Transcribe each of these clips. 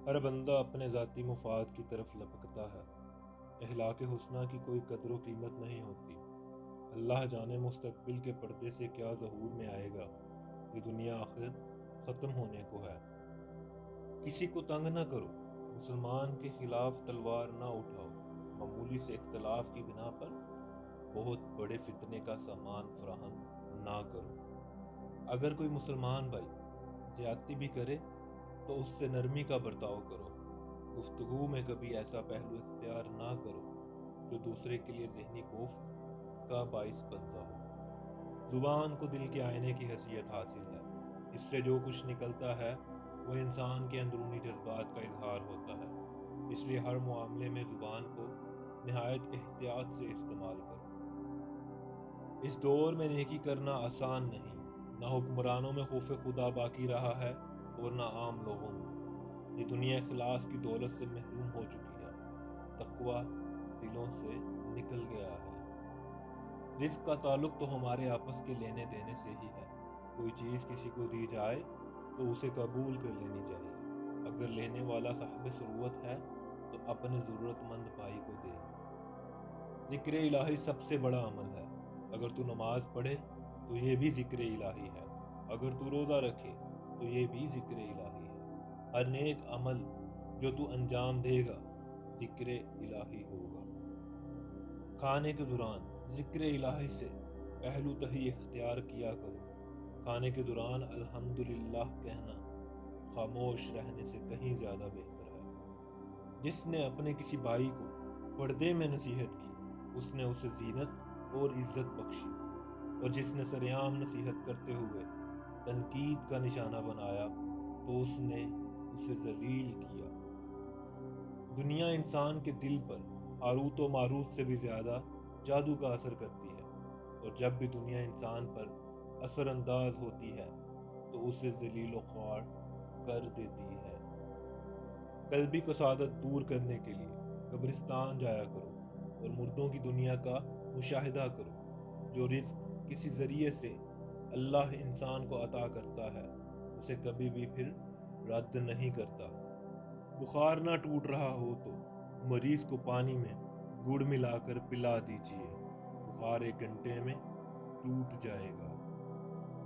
ہر بندہ اپنے ذاتی مفاد کی طرف لپکتا ہے۔ اخلاق حسنہ کی کوئی قدر و قیمت نہیں ہوتی۔ اللہ جانے مستقبل کے پردے سے کیا ظہور میں آئے گا۔ یہ دنیا آخر ختم ہونے کو ہے۔ کسی کو تنگ نہ کرو، مسلمان کے خلاف تلوار نہ اٹھاؤ، معمولی سے اختلاف کی بنا پر بہت بڑے فتنے کا سامان فراہم نہ کرو۔ اگر کوئی مسلمان بھائی زیادتی بھی کرے تو اس سے نرمی کا برتاؤ کرو۔ گفتگو میں کبھی ایسا پہلو اختیار نہ کرو جو دوسرے کے لیے ذہنی کوفت کا باعث بنتا ہو۔ زبان کو دل کے آئینے کی حیثیت حاصل ہے۔ اس سے جو کچھ نکلتا ہے وہ انسان کے اندرونی جذبات کا اظہار ہوتا ہے۔ اس لیے ہر معاملے میں زبان کو نہایت احتیاط سے استعمال کرو۔ اس دور میں نیکی کرنا آسان نہیں۔ نہ حکمرانوں میں خوف خدا باقی رہا ہے اور نہ عام لوگوں میں۔ یہ دنیا اخلاص کی دولت سے محروم ہو چکی ہے۔ تقویٰ دلوں سے نکل گیا ہے۔ رزق کا تعلق تو ہمارے آپس کے لینے دینے سے ہی ہے۔ کوئی چیز کسی کو دی جائے تو اسے قبول کر لینی چاہیے۔ اگر لینے والا صاحب ثروت ہے تو اپنے ضرورت مند بھائی کو دے۔ ذکر الہی سب سے بڑا عمل ہے۔ اگر تو نماز پڑھے تو یہ بھی ذکر الہی ہے۔ اگر تو روزہ رکھے تو یہ بھی ذکر الہی ہے۔ ہر نیک عمل جو تو انجام دے گا ذکر الہی ہوگا۔ کھانے کے دوران ذکر الہی سے پہلو تہی اختیار کیا کرو۔ کھانے کے دوران الحمدللہ کہنا خاموش رہنے سے کہیں زیادہ بہتر ہے۔ جس نے اپنے کسی بھائی کو پردے میں نصیحت کی اس نے اسے زینت اور عزت بخشی، اور جس نے سریعام نصیحت کرتے ہوئے تنقید کا نشانہ بنایا تو اس نے اسے ذلیل کیا۔ دنیا انسان کے دل پر ہاروت و ماروت سے بھی زیادہ جادو کا اثر کرتی ہے، اور جب بھی دنیا انسان پر اثر انداز ہوتی ہے تو اسے ذلیل و خوار کر دیتی ہے۔ قلبی کسادت دور کرنے کے لیے قبرستان جایا کرو اور مردوں کی دنیا کا مشاہدہ کرو۔ جو رزق کسی ذریعے سے اللہ انسان کو عطا کرتا ہے اسے کبھی بھی پھر رد نہیں کرتا۔ بخار نہ ٹوٹ رہا ہو تو مریض کو پانی میں گڑ ملا کر پلا دیجیے، بخار 1 گھنٹے میں ٹوٹ جائے گا۔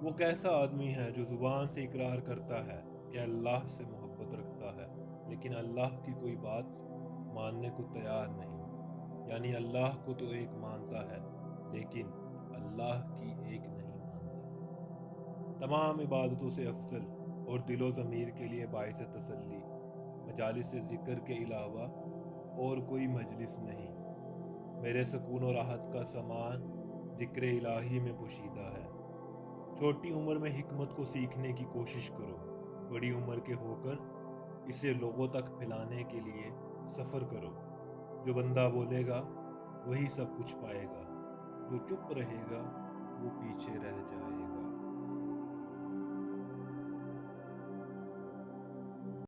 وہ کیسا آدمی ہے جو زبان سے اقرار کرتا ہے کہ اللہ سے محبت رکھتا ہے لیکن اللہ کی کوئی بات ماننے کو تیار نہیں، یعنی اللہ کو تو ایک مانتا ہے لیکن اللہ کی ایک نہیں مانتا۔ تمام عبادتوں سے افضل اور دل و ضمیر کے لیے باعث تسلی مجالس ذکر کے علاوہ اور کوئی مجلس نہیں۔ میرے سکون و راحت کا سامان ذکر الہی میں پوشیدہ ہے۔ چھوٹی عمر میں حکمت کو سیکھنے کی کوشش کرو، بڑی عمر کے ہو کر اسے لوگوں تک پھیلانے کے لیے سفر کرو۔ جو بندہ بولے گا وہی سب کچھ پائے گا، جو چپ رہے گا وہ پیچھے رہ جائے گا۔